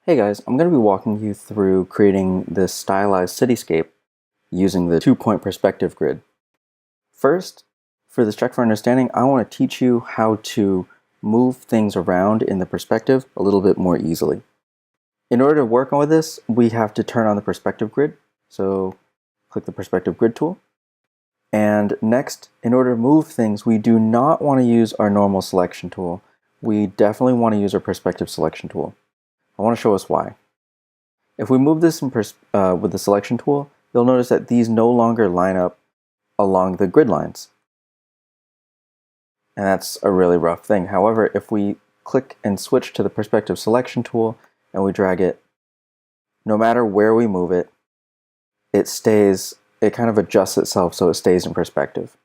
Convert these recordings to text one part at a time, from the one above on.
Hey guys, I'm going to be walking you through creating this stylized cityscape using the 2-point perspective grid. First, for this check for understanding, I want to teach you how to move things around in the perspective a little bit more easily. In order to work on with this, we have to turn on the perspective grid. So click the perspective grid tool. And next, in order to move things, we do not want to use our normal selection tool. We definitely want to use our perspective selection tool. I want to show us why. If we move this with the selection tool, you'll notice that these no longer line up along the grid lines. And that's a really rough thing. However, if we click and switch to the perspective selection tool and we drag it, no matter where we move it, it kind of adjusts itself so it stays in perspective.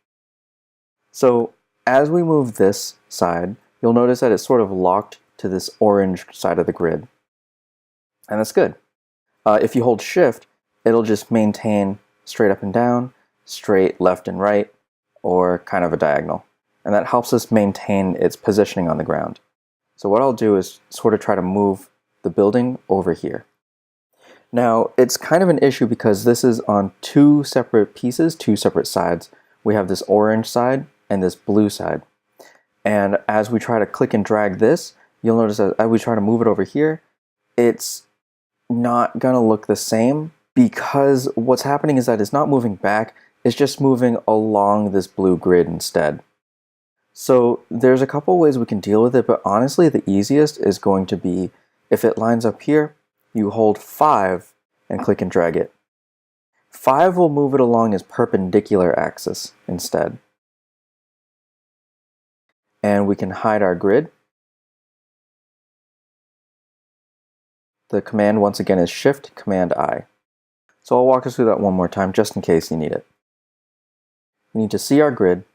So as we move this side, you'll notice that it's sort of locked to this orange side of the grid. And that's good. If you hold shift, it'll just maintain straight up and down, straight left and right, or kind of a diagonal. And that helps us maintain its positioning on the ground. So what I'll do is sort of try to move the building over here. Now, it's kind of an issue because this is on two separate pieces, two separate sides. We have this orange side and this blue side. And as we try to click and drag this, you'll notice that as we try to move it over here, it's not gonna look the same because what's happening is that it's not moving back, it's just moving along this blue grid instead. So there's a couple ways we can deal with it, but honestly the easiest is going to be if it lines up here, you hold 5 and click and drag it. 5 will move it along its perpendicular axis instead. And we can hide our grid. The command once again is Shift Command I. So I'll walk us through that one more time just in case you need it. We need to see our grid,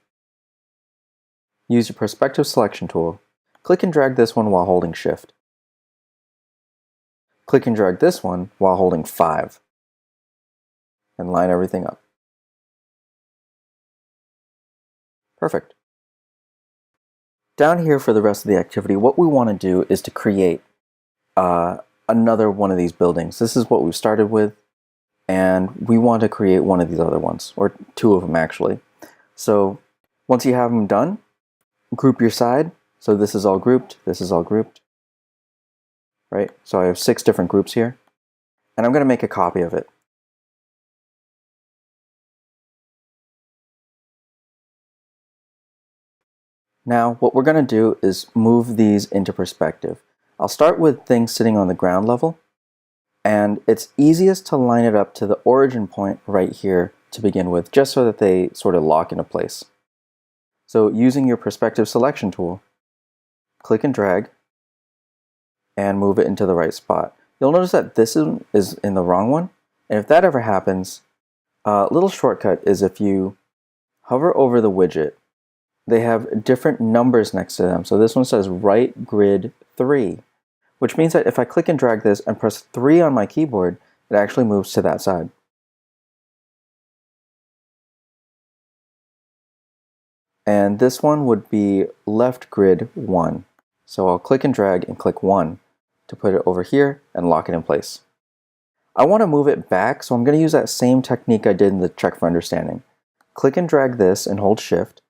use your perspective selection tool, click and drag this one while holding Shift. Click and drag this one while holding 5 and line everything up. Perfect. Down here for the rest of the activity, what we want to do is to create another one of these buildings. This is what we've started with, and we want to create one of these other ones, or two of them actually. So once you have them done, group your side. So this is all grouped, this is all grouped, right? So I have 6 different groups here, and I'm going to make a copy of it. Now what we're going to do is move these into perspective. I'll start with things sitting on the ground level, and it's easiest to line it up to the origin point right here to begin with, just so that they sort of lock into place. So using your perspective selection tool, click and drag and move it into the right spot. You'll notice that this is in the wrong one, and if that ever happens, a little shortcut is if you hover over the widget, they have different numbers next to them. So this one says right grid 3, which means that if I click and drag this and press 3 on my keyboard, it actually moves to that side. And this one would be left grid 1. So I'll click and drag and click 1 to put it over here and lock it in place. I want to move it back, so I'm going to use that same technique I did in the check for understanding. Click and drag this and hold Shift.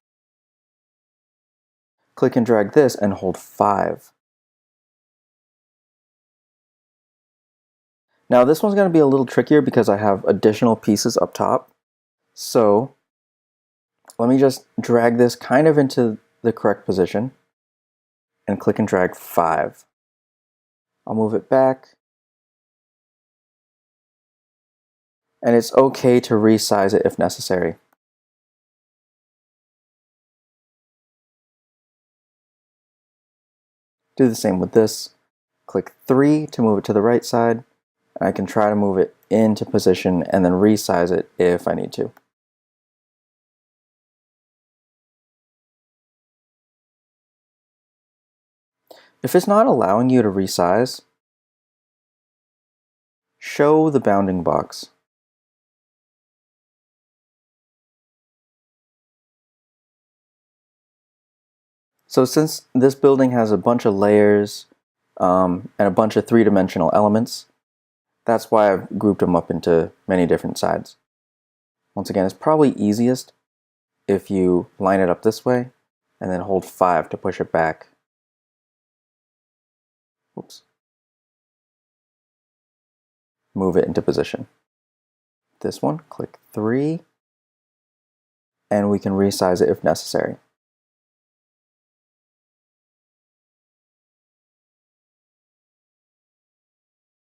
Click and drag this and hold 5. Now this one's going to be a little trickier because I have additional pieces up top. So let me just drag this kind of into the correct position and click and drag 5. I'll move it back. And it's okay to resize it if necessary. Do the same with this. Click 3 to move it to the right side. And I can try to move it into position and then resize it if I need to. If it's not allowing you to resize, show the bounding box. So since this building has a bunch of layers, and a bunch of three-dimensional elements. That's why I've grouped them up into many different sides. Once again, it's probably easiest if you line it up this way and then hold 5 to push it back. Oops. Move it into position. This one, click 3, and we can resize it if necessary.